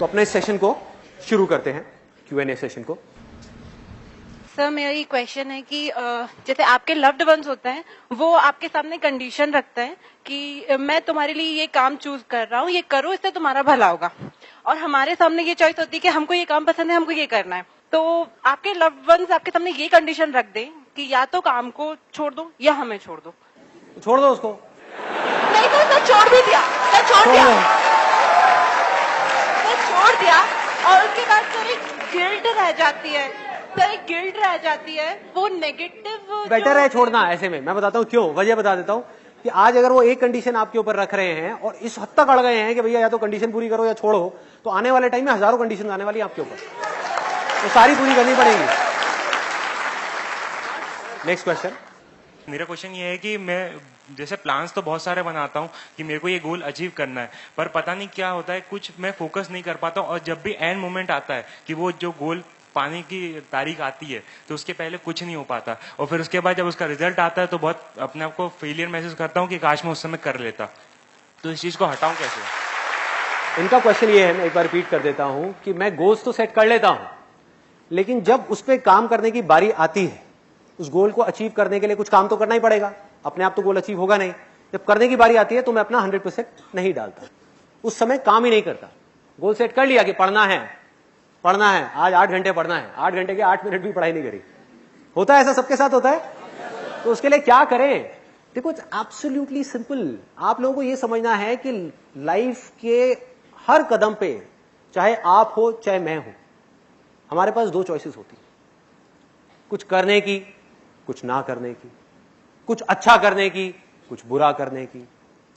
अपने इस सेशन को शुरू करते हैं, Q&A सेशन को। सर मेरा ये क्वेश्चन है कि जैसे आपके लव्ड वंस होते हैं, वो आपके सामने कंडीशन रखते हैं कि मैं तुम्हारे लिए ये काम चूज कर रहा हूँ, ये करो, इससे तुम्हारा भला होगा। और हमारे सामने ये चॉइस होती है कि हमको ये काम पसंद है, हमको ये करना है। तो आपके लव्ड वंस आपके सामने ये कंडीशन रख दें कि या तो काम को छोड़ दो या हमें छोड़ दो। छोड़ दो उसको। नहीं तो सर छोड़ भी दिया, सर छोड़ दिया, सर छोड़ दिया, और उसके बाद सर एक गिल्ट रह जाती है, सर एक गिल्ट रह जाती है, वो नेगेटिव। बेटर है छोड़ना। ऐसे में मैं बताता हूँ क्यों, वजह बता देता हूँ कि आज अगर वो एक कंडीशन आपके ऊपर रख रहे हैं और इस हद तक अड़ गए हैं कि भैया या तो कंडीशन पूरी करो या छोड़ो, तो आने वाले टाइम में हजारों कंडीशन आने वाली है आपके ऊपर, तो सारी पूरी करनी पड़ेगी। Next question. मेरा क्वेश्चन ये है कि मैं जैसे प्लान्स तो बहुत सारे बनाता हूँ कि मेरे को ये गोल अचीव करना है, पर पता नहीं क्या होता है, कुछ मैं फोकस नहीं कर पाता हूँ, और जब भी एंड मोमेंट आता है कि वो जो गोल पाने की तारीख आती है, तो उसके पहले कुछ नहीं हो पाता, और फिर उसके बाद जब उसका रिजल्ट आता है तो बहुत अपने आप को फेलियर महसूस करता हूँ कि काश मैं उस समय कर लेता। तो इस चीज को हटाऊं कैसे? इनका क्वेश्चन ये है, मैं एक बार रिपीट कर देता हूं कि मैं गोल्स तो सेट कर लेता हूं, लेकिन जब उस पर काम करने की बारी आती है, उस गोल को अचीव करने के लिए कुछ काम तो करना ही पड़ेगा, अपने आप तो गोल अचीव होगा नहीं। जब करने की बारी आती है तो मैं अपना 100% नहीं डालता, उस समय काम ही नहीं करता। गोल सेट कर लिया कि पढ़ना है, आज 8 घंटे पढ़ना है, 8 घंटे के 8 मिनट भी पढ़ाई नहीं करी। होता है ऐसा, सबके साथ होता है। तो उसके लिए क्या करें? देखो, एब्सोल्युटली सिंपल। आप लोगों को यह समझना है कि लाइफ के हर कदम पे, चाहे आप हो चाहे मैं हो, हमारे पास 2 चॉइसेस होती हैं, कुछ करने की, कुछ ना करने की, कुछ अच्छा करने की, कुछ बुरा करने की,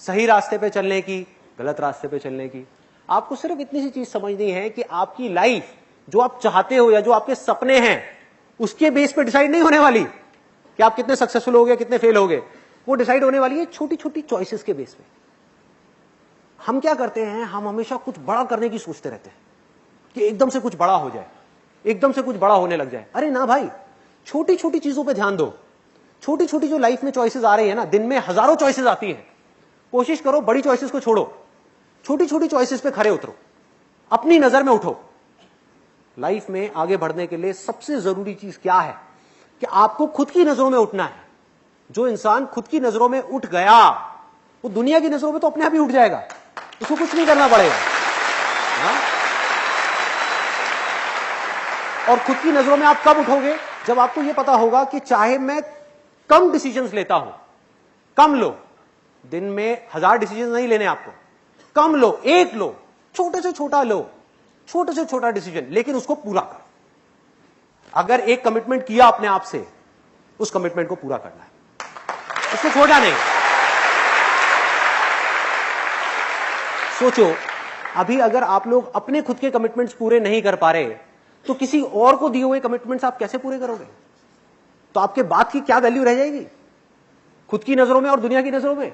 सही रास्ते पे चलने की, गलत रास्ते पे चलने की। आपको सिर्फ इतनी सी चीज समझनी है कि आपकी लाइफ जो आप चाहते हो या जो आपके सपने हैं, उसके बेस पे डिसाइड नहीं होने वाली कि आप कितने सक्सेसफुल होगे, कितने फेल होगे। वो डिसाइड होने वाली है छोटी छोटी चॉइसेस के बेस पे। हम क्या करते हैं, हम हमेशा कुछ बड़ा करने की सोचते रहते हैं कि एकदम से कुछ बड़ा हो जाए, एकदम से कुछ बड़ा होने लग जाए। अरे ना भाई, छोटी छोटी चीजों पे ध्यान दो। छोटी छोटी जो लाइफ में चॉइसेस आ रही है ना, दिन में हजारों चॉइसेस आती हैं, कोशिश करो बड़ी चॉइसेस को छोड़ो, छोटी छोटी चॉइसेस पे खरे उतरो, अपनी नजर में उठो। लाइफ में आगे बढ़ने के लिए सबसे जरूरी चीज क्या है कि आपको खुद की नजरों में उठना है। जो इंसान खुद की नजरों में उठ गया, वो दुनिया की नजरों में तो अपने आप ही उठ जाएगा, उसको कुछ नहीं करना पड़ेगा। हाँ? और खुद की नजरों में आप कब उठोगे? जब आपको यह पता होगा कि चाहे मैं कम डिसीजंस लेता हूं, कम लो, दिन में 1000 डिसीजन नहीं लेने आपको, कम लो, एक लो, छोटे से छोटा लो, छोटे से छोटा डिसीजन, लेकिन उसको पूरा कर। अगर एक कमिटमेंट किया अपने आप से, उस कमिटमेंट को पूरा करना है, उसको छोड़ना नहीं। सोचो, अभी अगर आप लोग अपने खुद के कमिटमेंट्स पूरे नहीं कर पा रहे, तो किसी और को दिए हुए कमिटमेंट्स आप कैसे पूरे करोगे? तो आपके बात की क्या वैल्यू रह जाएगी खुद की नजरों में और दुनिया की नजरों में?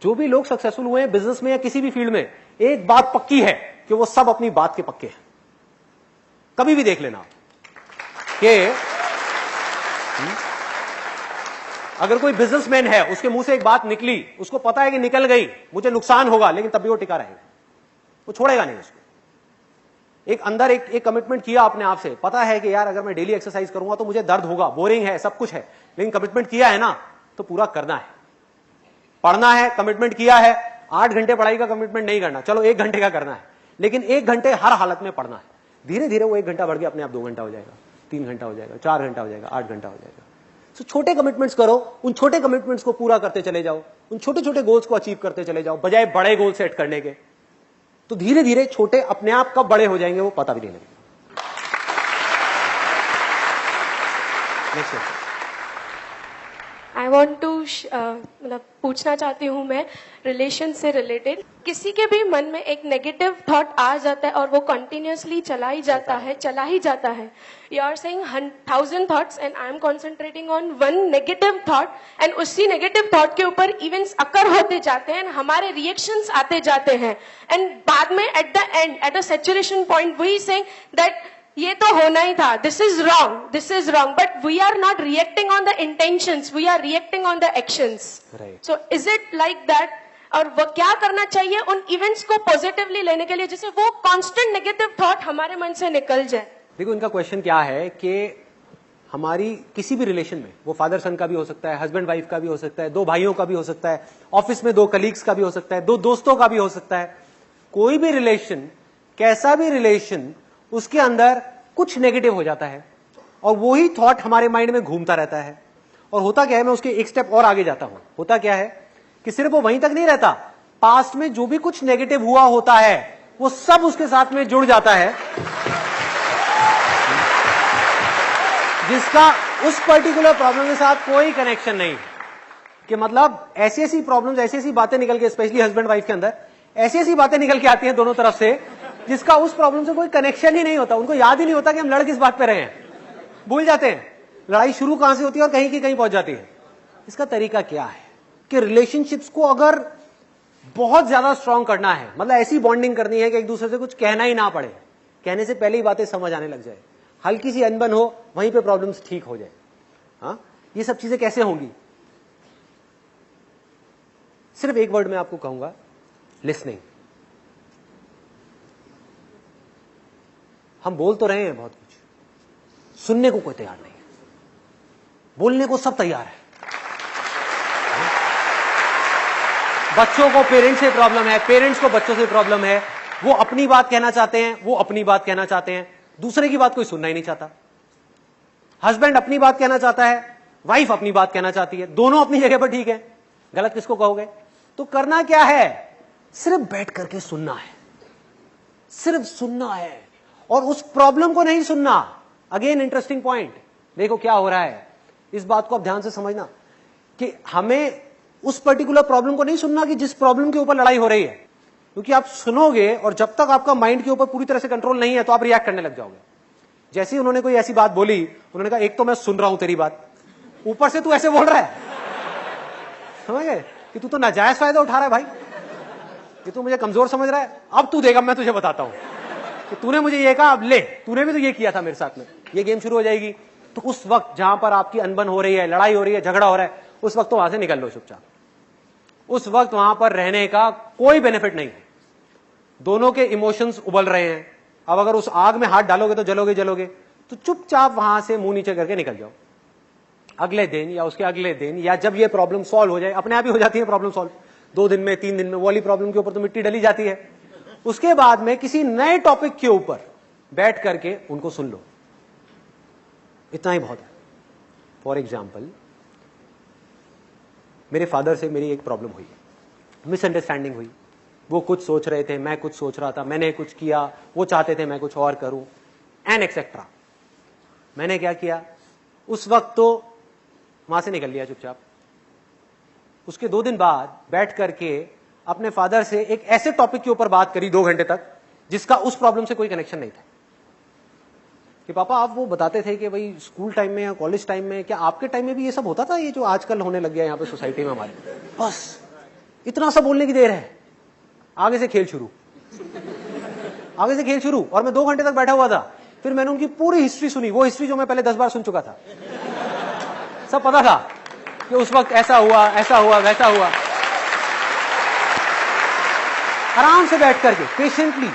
जो भी लोग सक्सेसफुल हुए हैं बिजनेस में या किसी भी फील्ड में, एक बात पक्की है कि वो सब अपनी बात के पक्के हैं। कभी भी देख लेना कि अगर कोई बिजनेसमैन है, उसके मुंह से एक बात निकली, उसको पता है कि निकल गई, मुझे नुकसान होगा, लेकिन तब भी वो टिका रहेगा, वो छोड़ेगा नहीं उसको। एक अंदर एक कमिटमेंट किया अपने आप से, पता है कि यार अगर मैं डेली एक्सरसाइज करूंगा तो मुझे दर्द होगा, बोरिंग है, सब कुछ है, लेकिन कमिटमेंट किया है ना, तो पूरा करना है। पढ़ना है, कमिटमेंट किया है, 8 घंटे पढ़ाई का कमिटमेंट नहीं करना, चलो 1 घंटे का करना है, लेकिन 1 घंटे हर हालत में पढ़ना है। धीरे धीरे वो 1 घंटा बढ़ गया, अपने आप 2 घंटा हो जाएगा, 3 घंटा हो जाएगा, 4 घंटा हो जाएगा, 8 घंटा हो जाएगा। तो छोटे कमिटमेंट्स करो, उन छोटे कमिटमेंट्स को पूरा करते चले जाओ, उन छोटे छोटे गोल्स को अचीव करते चले जाओ, बजाय बड़े गोल सेट करने के। तो धीरे धीरे छोटे अपने आप कब बड़े हो जाएंगे वो पता भी नहीं लगेगा। नेक्स्ट आई वॉन्ट टू मतलब पूछना चाहती हूँ मैं, रिलेशन से रिलेटेड, किसी के भी मन में एक नेगेटिव थॉट आ जाता है और वो कंटिन्यूअसली चला ही जाता है। You are saying 1000 thoughts and I am concentrating on one negative thought, and उसी नेगेटिव थॉट के ऊपर इवेंट्स अकर होते जाते हैं, हमारे रिएक्शंस आते जाते हैं, एंड बाद में at the end, at a saturation point, we saying that ये तो होना ही था, this is wrong, but we are not reacting on the intentions, we are reacting on the actions. Right. So is it like that? और वो क्या करना चाहिए उन इवेंट्स को पॉजिटिवली लेने के लिए, जिससे वो कांस्टेंट नेगेटिव थॉट हमारे मन से निकल जाए। देखो इनका क्वेश्चन क्या है कि हमारी किसी भी रिलेशन में, वो फादर सन का भी हो सकता है, हस्बैंड वाइफ का भी हो सकता है, दो भाइयों का भी हो सकता है, ऑफिस में दो कलीग्स का भी हो सकता है, दो दोस्तों का भी हो सकता है, कोई भी रिलेशन, कैसा भी रिलेशन, उसके अंदर कुछ नेगेटिव हो जाता है और वही थॉट हमारे माइंड में घूमता रहता है। और होता क्या है, मैं उसके एक स्टेप और आगे जाता हूं, होता क्या है कि सिर्फ वो वहीं तक नहीं रहता, पास्ट में जो भी कुछ नेगेटिव हुआ होता है वो सब उसके साथ में जुड़ जाता है, जिसका उस पर्टिकुलर प्रॉब्लम के साथ कोई कनेक्शन नहीं। कि मतलब ऐसी ऐसी प्रॉब्लम्स, ऐसी ऐसी बातें निकल के, स्पेशली हस्बैंड वाइफ के अंदर ऐसी ऐसी बातें निकल के आती हैं दोनों तरफ से, जिसका उस प्रॉब्लम से कोई कनेक्शन ही नहीं होता। उनको याद ही नहीं होता कि हम लड़ किस बात पे रहे हैं, भूल जाते हैं लड़ाई शुरू कहां से होती है और कहीं की कहीं पहुंच जाती है। इसका तरीका क्या है कि रिलेशनशिप्स को अगर बहुत ज्यादा स्ट्रांग करना है, मतलब ऐसी बॉन्डिंग करनी है कि एक दूसरे से कुछ कहना ही ना पड़े, कहने से पहले ही बातें समझ आने लग जाए, हल्की सी अनबन हो वहीं पे प्रॉब्लम्स ठीक हो जाए। हाँ, ये सब चीजें कैसे होंगी? सिर्फ एक वर्ड में आपको कहूंगा, लिसनिंग। हम बोल तो रहे हैं बहुत कुछ, सुनने को कोई तैयार नहीं है, बोलने को सब तैयार है। बच्चों को पेरेंट्स से प्रॉब्लम है, पेरेंट्स को बच्चों से प्रॉब्लम है, वो अपनी बात कहना चाहते हैं, वो अपनी बात कहना चाहते हैं, दूसरे की बात कोई सुनना ही नहीं चाहता। हस्बैंड अपनी बात कहना चाहता है, वाइफ अपनी बात कहना चाहती है, दोनों अपनी जगह पर ठीक है, गलत किसको कहोगे? तो करना क्या है? सिर्फ बैठ करके सुनना है, सिर्फ सुनना है और उस प्रॉब्लम को नहीं सुनना। अगेन इंटरेस्टिंग पॉइंट, देखो क्या हो रहा है, इस बात को आप ध्यान से समझना कि हमें उस पर्टिकुलर प्रॉब्लम को नहीं सुनना कि जिस प्रॉब्लम के ऊपर लड़ाई हो रही है, क्योंकि आप सुनोगे और जब तक आपका माइंड के ऊपर पूरी तरह से कंट्रोल नहीं है तो आप रिएक्ट करने लग जाओगे। जैसे ही उन्होंने कोई ऐसी बात बोली, उन्होंने कहा एक तो मैं सुन रहा हूं तेरी बात, ऊपर से तू ऐसे बोल रहा है, समझ गए कि तू तो नाजायज फायदा उठा रहा है भाई, कि तू मुझे कमजोर समझ रहा है। अब तू देगा, मैं तुझे बताता हूं कि तूने मुझे ये कहा, अब ले, तूने भी तो ये किया था मेरे साथ में, ये गेम शुरू हो जाएगी। तो उस वक्त जहां पर आपकी अनबन हो रही है, लड़ाई हो रही है, झगड़ा हो रहा है, उस वक्त तो वहां से निकल लो चुपचाप। उस वक्त वहां पर रहने का कोई बेनिफिट नहीं है, दोनों के इमोशंस उबल रहे हैं। अब अगर उस आग में हाथ डालोगे तो जलोगे जलोगे, तो चुपचाप वहां से मुंह नीचे करके निकल जाओ। अगले दिन या उसके अगले दिन, या जब ये प्रॉब्लम सॉल्व हो जाए, अपने आप ही हो जाती है प्रॉब्लम सॉल्व, 2 दिन में 3 दिन में, वो वाली प्रॉब्लम के ऊपर तो मिट्टी डली जाती है। उसके बाद में किसी नए टॉपिक के ऊपर बैठ करके उनको सुन लो, इतना ही बहुत है। फॉर एग्जाम्पल, मेरे फादर से मेरी एक प्रॉब्लम हुई, मिसअंडरस्टैंडिंग हुई, वो कुछ सोच रहे थे, मैं कुछ सोच रहा था, मैंने कुछ किया, वो चाहते थे मैं कुछ और करूं, एंड एक्सेट्रा। मैंने क्या किया, उस वक्त तो वहां से निकल लिया चुपचाप। उसके 2 दिन बाद बैठ करके अपने फादर से एक ऐसे टॉपिक के ऊपर बात करी 2 घंटे तक, जिसका उस प्रॉब्लम से कोई कनेक्शन नहीं था। कि पापा आप वो बताते थे कि भाई स्कूल टाइम में या कॉलेज टाइम में, क्या आपके टाइम में भी ये सब होता था, ये जो आजकल होने लग गया यहाँ पे सोसाइटी में हमारे? बस इतना सा बोलने की देर है, आगे से खेल शुरू, आगे से खेल शुरू। और मैं 2 घंटे तक बैठा हुआ था, फिर मैंने उनकी पूरी हिस्ट्री सुनी, वो हिस्ट्री जो मैं पहले 10 बार सुन चुका था। सब पता था कि उस वक्त ऐसा हुआ, ऐसा हुआ, वैसा हुआ। आराम से बैठ करके, पेशेंटली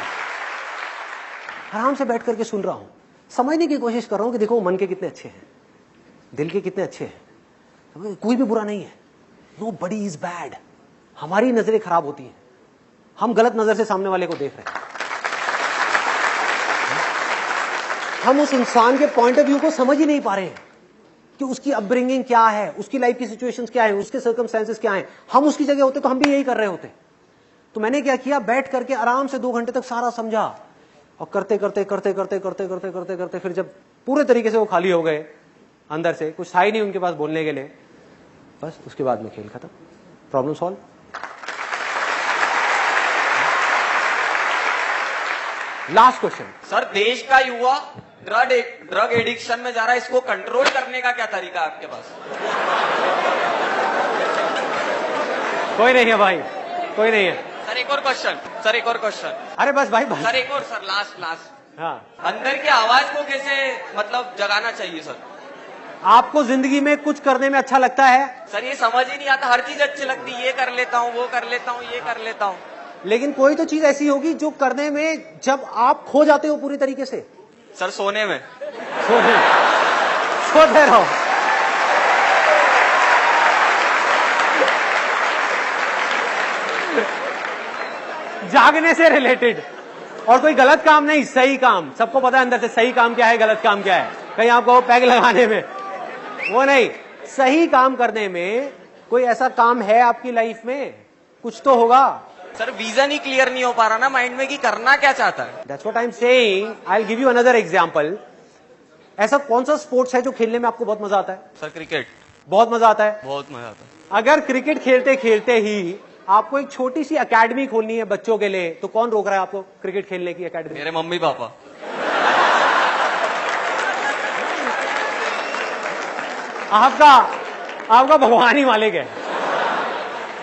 आराम से बैठ करके सुन रहा हूं, समझने की कोशिश कर रहा हूं कि देखो मन के कितने अच्छे हैं, दिल के कितने अच्छे हैं, कोई भी बुरा नहीं है, नो बडी इज बैड। हमारी नजरें खराब होती हैं, हम गलत नजर से सामने वाले को देख रहे हैं, हम उस इंसान के पॉइंट ऑफ व्यू को समझ ही नहीं पा रहे हैं कि उसकी अपब्रिंगिंग क्या है, उसकी लाइफ की सिचुएशंस क्या है, उसके सर्कमस्टेंसेस क्या हैं। हम उसकी जगह होते तो हम भी यही कर रहे होते। तो मैंने क्या किया, बैठ करके आराम से 2 घंटे तक सारा समझा, और करते करते करते करते करते करते करते करते फिर जब पूरे तरीके से वो खाली हो गए, अंदर से कुछ था ही नहीं उनके पास बोलने के लिए, बस उसके बाद में खेल खत्म, problem solve. Last question sir, देश का युवा ड्रग एडिक्शन में जा रहा है, इसको कंट्रोल करने का क्या तरीका है आपके पास? कोई नहीं है भाई, कोई नहीं है। सर एक और क्वेश्चन, सर एक और क्वेश्चन। अरे बस भाई, सर एक और, सर लास्ट। हाँ, अंदर की आवाज को कैसे मतलब जगाना चाहिए सर? आपको जिंदगी में कुछ करने में अच्छा लगता है, सर ये समझ ही नहीं आता, हर चीज अच्छी लगती है, ये कर लेता हूँ, वो कर लेता हूँ, ये कर लेता हूँ। लेकिन कोई तो चीज ऐसी होगी जो करने में जब आप खो जाते हो पूरी तरीके से। सर सोने में। सोते रहो। जागने से रिलेटेड, और कोई गलत काम नहीं, सही काम। सबको पता है अंदर से सही काम क्या है, गलत काम क्या है। कहीं आपको पैग लगाने में वो नहीं, सही काम करने में। कोई ऐसा काम है आपकी लाइफ में, कुछ तो होगा। सर विजन ही क्लियर नहीं हो पा रहा ना माइंड में कि करना क्या चाहता है। That's what I am saying. I will give you another example. ऐसा कौन सा स्पोर्ट्स है जो खेलने में आपको बहुत मजा आता है? Sir cricket. बहुत मजा आता है। बहुत मजा आता है। अगर क्रिकेट खेलते खेलते ही आपको एक छोटी सी एकेडमी खोलनी है बच्चों के लिए, तो कौन रोक रहा है आपको क्रिकेट खेलने की एकेडमी? मेरे मम्मी पापा। आपका भगवान ही मालिक है।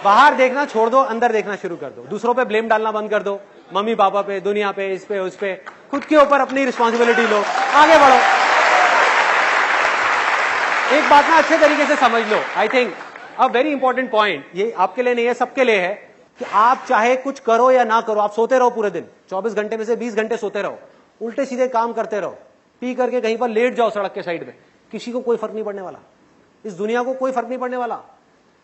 बाहर देखना छोड़ दो, अंदर देखना शुरू कर दो। दूसरों पे ब्लेम डालना बंद कर दो, मम्मी पापा पे, दुनिया पे, इस पे उस पे। खुद के ऊपर अपनी रिस्पॉन्सिबिलिटी लो, आगे बढ़ो। एक बात ना अच्छे तरीके से समझ लो। I think a very important point, ये आपके लिए नहीं है, सबके लिए है, कि आप चाहे कुछ करो या ना करो, आप सोते रहो पूरे दिन, 24 घंटे में से 20 घंटे सोते रहो, उल्टे सीधे काम करते रहो, पी करके कहीं पर लेट जाओ सड़क के साइड में, किसी को कोई फर्क नहीं पड़ने वाला। इस दुनिया को कोई फर्क नहीं पड़ने वाला।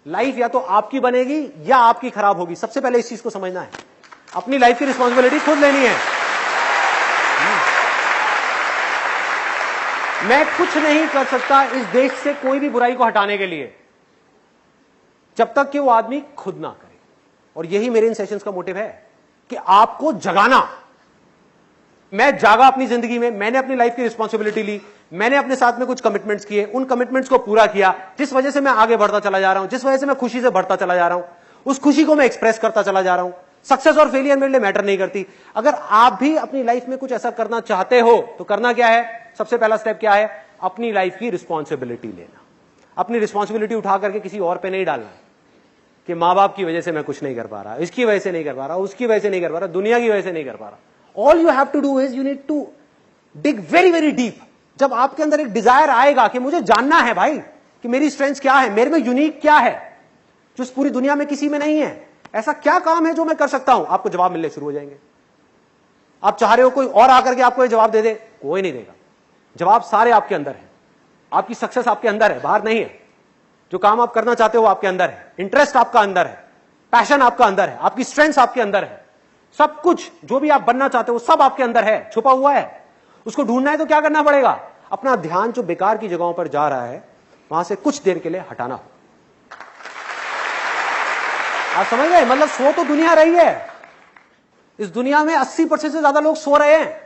लाइफ या तो आपकी बनेगी या आपकी खराब होगी। सबसे पहले इस चीज को समझना है। अपनी लाइफ की रिस्पॉन्सिबिलिटी खुद लेनी है। मैं कुछ नहीं कर सकता इस देश से कोई भी बुराई को हटाने के लिए, जब तक कि वो आदमी खुद ना करे। और यही मेरे इन सेशंस का मोटिव है कि आपको जगाना। मैं जागा अपनी जिंदगी में, मैंने अपनी लाइफ की रिस्पॉन्सिबिलिटी ली, मैंने अपने साथ में कुछ कमिटमेंट्स किए, उन कमिटमेंट्स को पूरा किया, जिस वजह से मैं आगे बढ़ता चला जा रहा हूं, जिस वजह से मैं खुशी से बढ़ता चला जा रहा हूं, उस खुशी को मैं एक्सप्रेस करता चला जा रहा हूं। सक्सेस और फेलियर मेरे लिए मैटर नहीं करती। अगर आप भी अपनी लाइफ में कुछ ऐसा करना चाहते हो तो करना क्या है? सबसे पहला स्टेप क्या है? अपनी लाइफ की रिस्पॉन्सिबिलिटी लेना। अपनी रिस्पॉन्सिबिलिटी उठा करके किसी और पे नहीं डालना कि मां बाप की वजह से मैं कुछ नहीं कर पा रहा, इसकी वजह से नहीं कर पा रहा, उसकी वजह से नहीं कर पा रहा, दुनिया की वजह से नहीं कर पा रहा। All you have to do is you need to dig very very deep. जब आपके अंदर एक डिजायर आएगा कि मुझे जानना है भाई कि मेरी स्ट्रेंथ क्या है, मेरे में यूनिक क्या है जो इस पूरी दुनिया में किसी में नहीं है, ऐसा क्या काम है जो मैं कर सकता हूं, आपको जवाब मिलने शुरू हो जाएंगे। आप चाह रहे हो कोई और आकर के आपको ये जवाब दे दे, कोई नहीं देगा। जवाब सारे आपके अंदर है। आपकी सक्सेस आपके अंदर है, बाहर नहीं है। जो काम आप करना चाहते हो आपके अंदर है, इंटरेस्ट आपका अंदर है, पैशन आपका अंदर है, आपकी स्ट्रेंथ आपके अंदर है। सब कुछ जो भी आप बनना चाहते हो सब आपके अंदर है, छुपा हुआ है। उसको ढूंढना है तो क्या करना पड़ेगा? अपना ध्यान जो बेकार की जगहों पर जा रहा है वहां से कुछ देर के लिए हटाना हो। आप समझ गए? मतलब सो तो दुनिया रही है। इस दुनिया में 80% से ज्यादा लोग सो रहे हैं।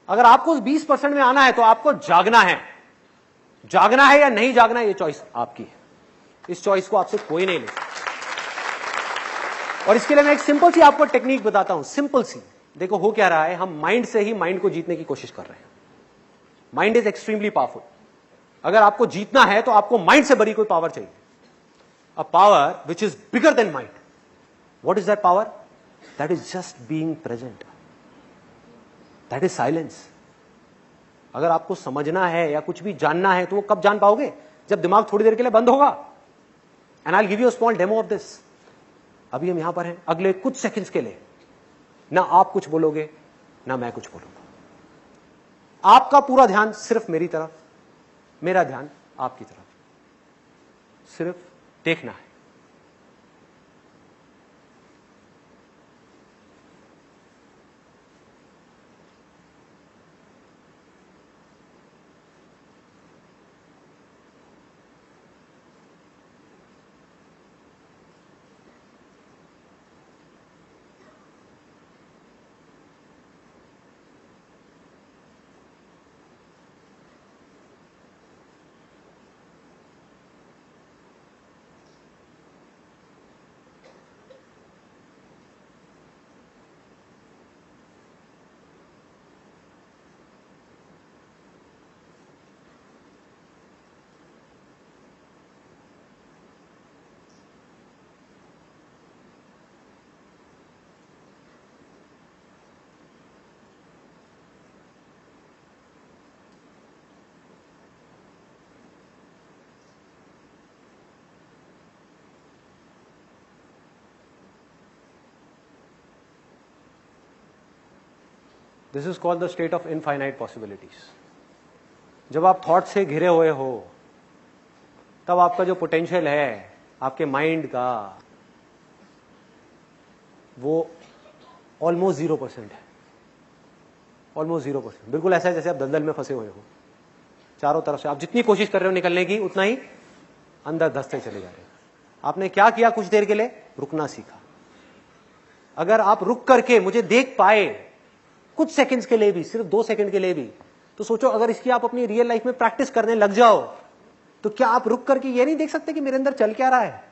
अगर आपको 20% में आना है तो आपको जागना है। जागना है या नहीं जागना है, ये चॉइस आपकी है। इस चॉइस को आपसे कोई नहीं ले सकता। और इसके लिए मैं एक सिंपल सी आपको टेक्निक बताता हूं, सिंपल सी। देखो हो क्या रहा है, हम माइंड से ही माइंड को जीतने की कोशिश कर रहे हैं। Mind is extremely powerful. अगर आपको जीतना है तो आपको माइंड से बड़ी कोई पावर चाहिए, a power which is bigger than mind. What is that power? That is just being present, that is silence. अगर आपको समझना है या कुछ भी जानना है तो वो कब जान पाओगे? जब दिमाग थोड़ी देर के लिए बंद होगा। And I will give you a small demo of this. अभी हम यहां पर हैं, अगले कुछ सेकंड्स के लिए ना आप कुछ बोलोगे ना मैं कुछ बोलूंगा। आपका पूरा ध्यान सिर्फ मेरी तरफ, मेरा ध्यान आपकी तरफ। सिर्फ देखना है। This is called the state of infinite possibilities. जब आप थॉट से घिरे हुए हो तब आपका जो पोटेंशियल है आपके माइंड का वो ऑलमोस्ट 0% है, ऑलमोस्ट 0%। बिल्कुल ऐसा है जैसे आप दलदल में फंसे हुए हो, चारों तरफ से आप जितनी कोशिश कर रहे हो निकलने की उतना ही अंदर धंसते चले जा रहे हो। आपने क्या किया? कुछ देर के लिए रुकना सीखा। अगर आप रुक करके मुझे देख पाए कुछ सेकंड्स के लिए भी, सिर्फ 2 सेकंड के लिए भी, तो सोचो अगर इसकी आप अपनी रियल लाइफ में प्रैक्टिस करने लग जाओ तो क्या आप रुक करके ये नहीं देख सकते कि मेरे अंदर चल क्या रहा है?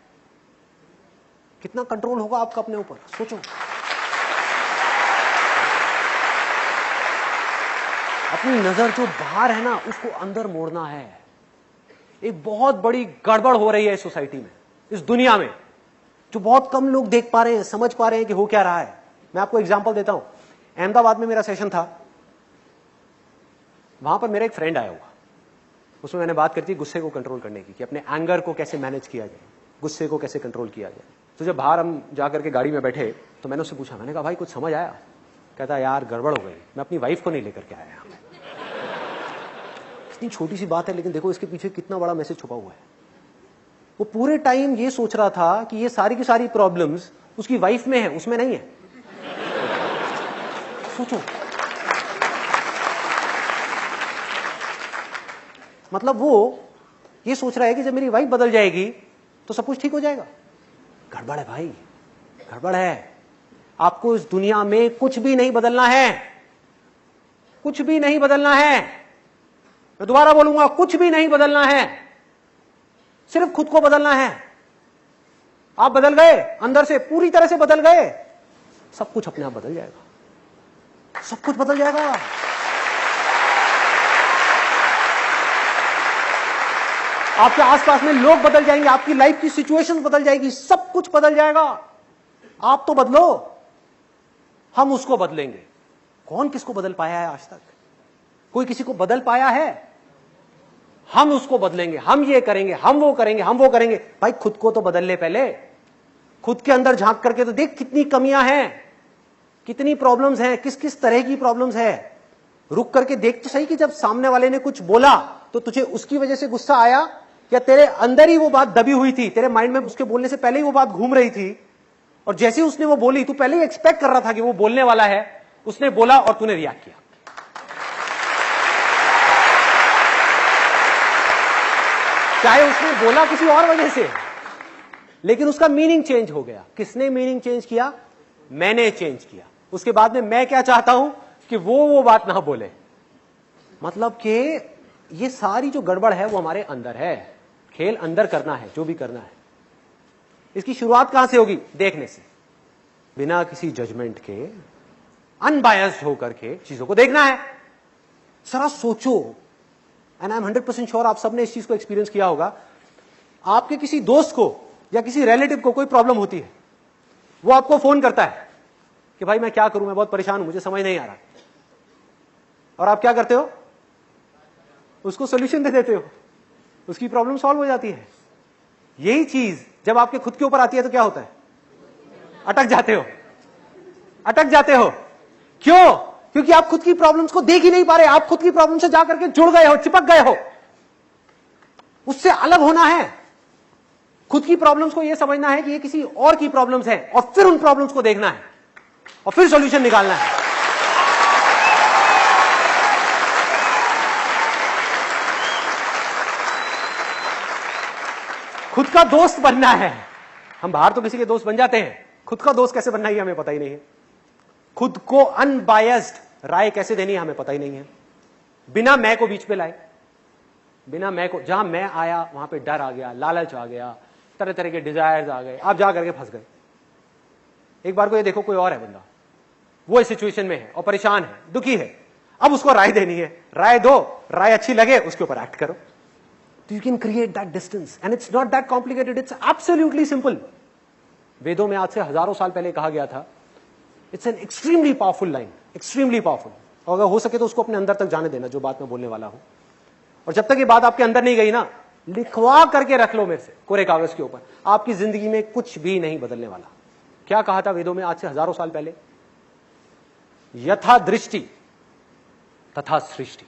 कितना कंट्रोल होगा आपका अपने ऊपर, सोचो। अपनी नजर जो बाहर है ना उसको अंदर मोड़ना है। एक बहुत बड़ी गड़बड़ हो रही है इस सोसाइटी में, इस दुनिया में, जो बहुत कम लोग देख पा रहे हैं, समझ पा रहे हैं कि हो क्या रहा है। मैं आपको एग्जांपल देता हूं। अहमदाबाद में मेरा सेशन था, वहां पर मेरा एक फ्रेंड आया हुआ, उसमें मैंने बात करती गुस्से को कंट्रोल करने की, कि अपने एंगर को कैसे मैनेज किया जाए, गुस्से को कैसे कंट्रोल किया जाए। तो जब बाहर हम जाकर के गाड़ी में बैठे तो मैंने उससे पूछा, मैंने कहा भाई कुछ समझ आया? कहता यार गड़बड़ हो गई, मैं अपनी वाइफ को नहीं लेकर के आया। इतनी छोटी सी बात है लेकिन देखो इसके पीछे कितना बड़ा मैसेज छुपा हुआ है। वो पूरे टाइम ये सोच रहा था कि ये सारी की सारी प्रॉब्लम्स उसकी वाइफ में है, उसमें नहीं है। सोचो, मतलब वो ये सोच रहा है कि जब मेरी वाइफ बदल जाएगी तो सब कुछ ठीक हो जाएगा। गड़बड़ है भाई, गड़बड़ है। आपको इस दुनिया में कुछ भी नहीं बदलना है, कुछ भी नहीं बदलना है। मैं दोबारा बोलूंगा, कुछ भी नहीं बदलना है, सिर्फ खुद को बदलना है। आप बदल गए, अंदर से पूरी तरह से बदल गए, सब कुछ अपने आप बदल जाएगा, सब कुछ बदल जाएगा। आपके आसपास में लोग बदल जाएंगे, आपकी लाइफ की सिचुएशन बदल जाएगी, सब कुछ बदल जाएगा। आप तो बदलो, हम उसको बदलेंगे। कौन किसको बदल पाया है आज तक? कोई किसी को बदल पाया है? हम उसको बदलेंगे, हम ये करेंगे, हम वो करेंगे, हम वो करेंगे। भाई खुद को तो बदल ले पहले, खुद के अंदर झांक करके तो देख कितनी कमियां हैं, कितनी प्रॉब्लम्स हैं, किस किस तरह की प्रॉब्लम्स है। रुक करके देख तो सही कि जब सामने वाले ने कुछ बोला तो तुझे उसकी वजह से गुस्सा आया, या तेरे अंदर ही वो बात दबी हुई थी, तेरे माइंड में उसके बोलने से पहले ही वो बात घूम रही थी, और जैसे ही उसने वो बोली तू पहले ही एक्सपेक्ट कर रहा था कि वो बोलने वाला है, उसने बोला और तूने रिएक्ट किया। चाहे उसने बोला किसी और वजह से, लेकिन उसका मीनिंग चेंज हो गया। किसने मीनिंग चेंज किया? मैंने चेंज किया। उसके बाद में मैं क्या चाहता हूं कि वो बात ना बोले। मतलब कि ये सारी जो गड़बड़ है वो हमारे अंदर है। खेल अंदर करना है, जो भी करना है। इसकी शुरुआत कहां से होगी? देखने से, बिना किसी जजमेंट के, अनबायस्ड होकर के चीजों को देखना है। जरा सोचो, एंड आई एम 100% श्योर आप सबने इस चीज को एक्सपीरियंस किया होगा। आपके किसी दोस्त को या किसी रिलेटिव को कोई प्रॉब्लम होती है, वो आपको फोन करता है कि भाई मैं क्या करूं, मैं बहुत परेशान हूं, मुझे समझ नहीं आ रहा। और आप क्या करते हो? उसको सोल्यूशन दे देते हो, उसकी प्रॉब्लम सॉल्व हो जाती है। यही चीज जब आपके खुद के ऊपर आती है तो क्या होता है? अटक जाते हो, अटक जाते हो। क्यों? क्योंकि आप खुद की प्रॉब्लम्स को देख ही नहीं पा रहे। आप खुद की प्रॉब्लम से जाकर के जुड़ गए हो, चिपक गए हो। उससे अलग होना है। खुद की प्रॉब्लम्स को यह समझना है कि ये किसी और की प्रॉब्लम्स है, और फिर उन प्रॉब्लम्स को देखना है और फिर सॉल्यूशन निकालना है। खुद का दोस्त बनना है। हम बाहर तो किसी के दोस्त बन जाते हैं, खुद का दोस्त कैसे बनना है हमें पता ही नहीं है। खुद को अनबायस्ड राय कैसे देनी है हमें पता ही नहीं है। बिना मैं को बीच पे लाए, बिना मैं को, जहां मैं आया वहां पे डर आ गया, लालच आ गया, तरह तरह के डिजायर्स आ गए, आप जा करके फंस गए। एक बार को ये देखो कोई और है बंदा, वो इस सिचुएशन में है और परेशान है, दुखी है। अब उसको राय देनी है, राय दो, राय अच्छी लगे उसके ऊपर एक्ट करो। You can create that distance and it's not that complicated, it's absolutely simple. वेदों में आज से हजारों साल पहले कहा गया था, it's an extremely powerful line, extremely powerful. और अगर हो सके तो उसको अपने अंदर तक जाने देना जो बात मैं बोलने वाला हूं। और जब तक ये बात आपके अंदर नहीं गई ना, लिखवा करके रख लो मेरे से कोरे कागज के ऊपर। आपकी जिंदगी में कुछ भी नहीं बदलने वाला। क्या कहा था वेदों में आज से हजारों साल पहले? यथा दृष्टि तथा सृष्टि।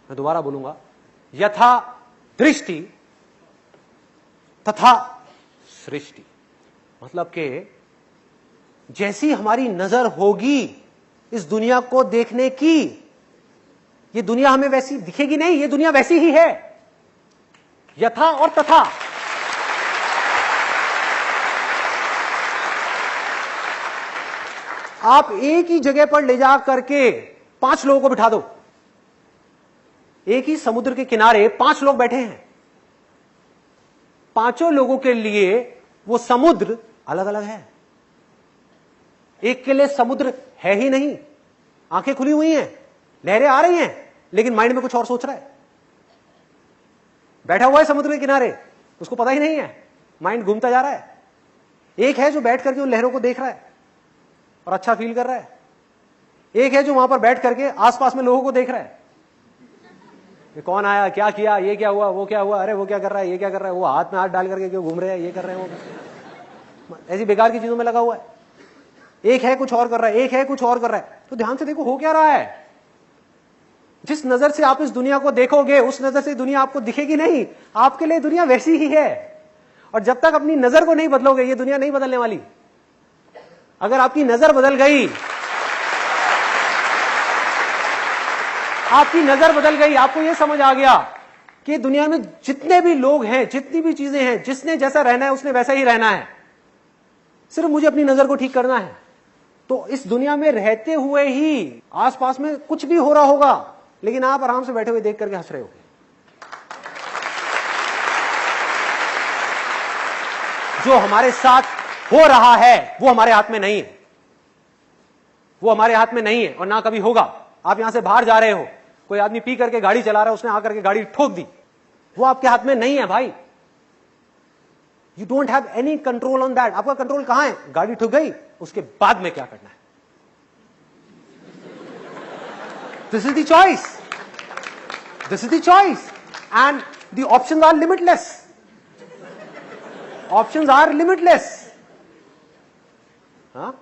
मैं दोबारा बोलूंगा, यथा दृष्टि तथा सृष्टि। मतलब कि जैसी हमारी नजर होगी इस दुनिया को देखने की, ये दुनिया हमें वैसी दिखेगी नहीं, ये दुनिया वैसी ही है। यथा और तथा। आप एक ही जगह पर ले जा करके 5 लोगों को बिठा दो, एक ही समुद्र के किनारे 5 लोग बैठे हैं, पांचों लोगों के लिए वो समुद्र अलग अलग है। एक के लिए समुद्र है ही नहीं, आंखें खुली हुई हैं, लहरें आ रही हैं, लेकिन माइंड में कुछ और सोच रहा है। बैठा हुआ है समुद्र के किनारे, उसको पता ही नहीं है, माइंड घूमता जा रहा है। एक है जो बैठ करके उन लहरों को देख रहा है और अच्छा फील कर रहा है। एक है जो वहां पर बैठ करके आसपास में लोगों को देख रहा है, ये कौन आया, क्या किया, ये क्या हुआ, वो क्या हुआ, अरे वो क्या कर रहा है, ये क्या कर रहा है, वो हाथ में हाथ डाल करके क्यों घूम रहे हैं, ये कर रहे हैं, वो ऐसी बेकार की चीजों में लगा हुआ है। एक है कुछ और कर रहा है, एक है कुछ और कर रहा है। तो ध्यान से देखो हो क्या रहा है। जिस नजर से आप इस दुनिया को देखोगे उस नजर से दुनिया आपको दिखेगी नहीं, आपके लिए दुनिया वैसी ही है। और जब तक अपनी नजर को नहीं बदलोगे ये दुनिया नहीं बदलने वाली। अगर आपकी नजर बदल गई, आपकी नजर बदल गई, आपको यह समझ आ गया कि दुनिया में जितने भी लोग हैं, जितनी भी चीजें हैं, जिसने जैसा रहना है उसने वैसा ही रहना है, सिर्फ मुझे अपनी नजर को ठीक करना है, तो इस दुनिया में रहते हुए ही आसपास में कुछ भी हो रहा होगा लेकिन आप आराम से बैठे हुए देख करके हंस रहे होगे। जो हमारे साथ हो रहा है वो हमारे हाथ में नहीं है, वो हमारे हाथ में नहीं है और ना कभी होगा। आप यहां से बाहर जा रहे हो, कोई आदमी पी करके गाड़ी चला रहा है, उसने आकर के गाड़ी ठोक दी, वो आपके हाथ में नहीं है भाई। You don't have any control on that. आपका कंट्रोल कहां है? गाड़ी ठुक गई, उसके बाद में क्या करना है। This is the choice, this is the choice and the options are limitless, options are limitless. हाँ,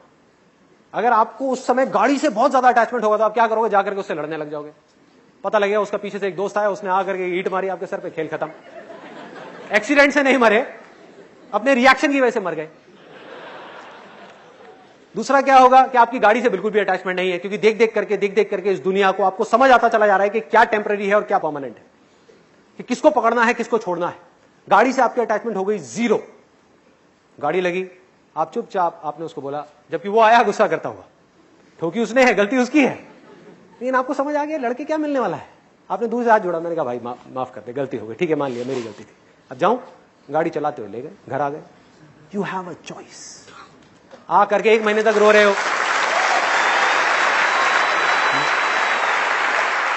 अगर आपको उस समय गाड़ी से बहुत ज्यादा अटैचमेंट होगा तो आप क्या करोगे? जाकर के उससे लड़ने लग जाओगे। पता लगेगा उसका पीछे से एक दोस्त आया, उसने आकर के ईंट मारी आपके सर पे, खेल खत्म। एक्सीडेंट से नहीं मरे, अपने रिएक्शन की वजह से मर गए। दूसरा क्या होगा कि आपकी गाड़ी से बिल्कुल भी अटैचमेंट नहीं है, क्योंकि देख देख करके इस दुनिया को आपको समझ आता चला जा रहा है कि क्या टेम्पररी है और क्या परमानेंट है, कि किसको पकड़ना है किसको छोड़ना है। गाड़ी से आपकी अटैचमेंट हो गई जीरो। गाड़ी लगी, आप चुपचाप आपने उसको बोला, जबकि वो आया गुस्सा करता हुआ, ठोकी उसने है, गलती उसकी है, लेकिन आपको समझ आ गया लड़के क्या मिलने वाला है। आपने दूर से हाथ जोड़ा, मैंने कहा भाई माफ कर दे, गलती हो गई, ठीक है मान लिया मेरी गलती थी, अब जाऊं। गाड़ी चलाते हुए ले गए, घर आ गए। You have a choice. आ करके 1 महीने तक रो रहे हो,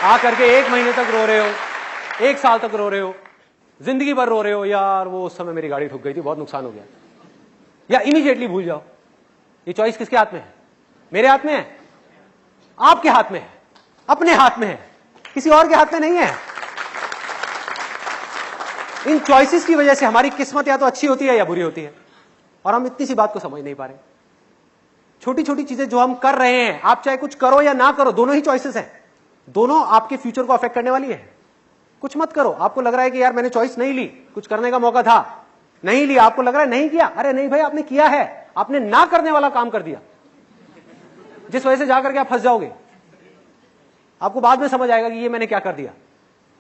आ करके 1 महीने तक रो रहे हो, 1 साल तक रो रहे हो, जिंदगी भर रो रहे हो, यार वो उस समय मेरी गाड़ी ठुक गई थी, बहुत नुकसान हो गया, या इमीडिएटली भूल जाओ। ये चॉइस किसके हाथ में है? मेरे हाथ में है, आपके हाथ में है, अपने हाथ में है, किसी और के हाथ में नहीं है। इन चॉइसेस की वजह से हमारी किस्मत या तो अच्छी होती है या बुरी होती है, और हम इतनी सी बात को समझ नहीं पा रहे। छोटी छोटी चीजें जो हम कर रहे हैं, आप चाहे कुछ करो या ना करो, दोनों ही चॉइसेस हैं, दोनों आपके फ्यूचर को अफेक्ट करने वाली है। कुछ मत करो, आपको लग रहा है कि यार मैंने चॉइस नहीं ली, कुछ करने का मौका था, नहीं लिया, आपको लग रहा है नहीं किया, अरे नहीं भाई आपने किया है, आपने ना करने वाला काम कर दिया, जिस वजह से जाकर के आप फंस जाओगे। आपको बाद में समझ आएगा कि ये मैंने क्या कर दिया,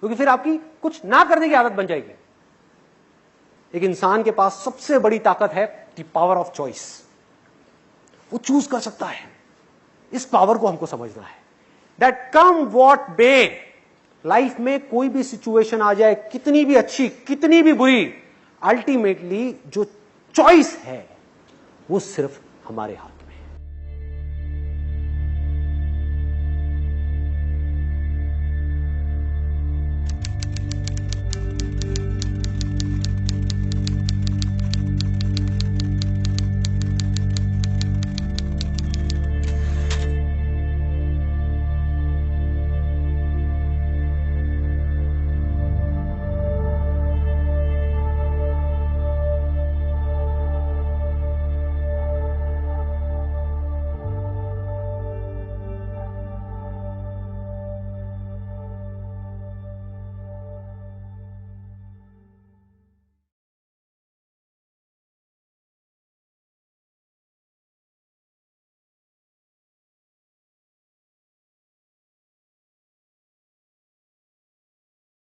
क्योंकि फिर आपकी कुछ ना करने की आदत बन जाएगी। एक इंसान के पास सबसे बड़ी ताकत है द पावर ऑफ चॉइस। वो चूज कर सकता है, इस पावर को हमको समझना है। That come what may, life में कोई भी सिचुएशन आ जाए, कितनी भी अच्छी कितनी भी बुरी, अल्टीमेटली जो चॉइस है वो सिर्फ हमारे हाथ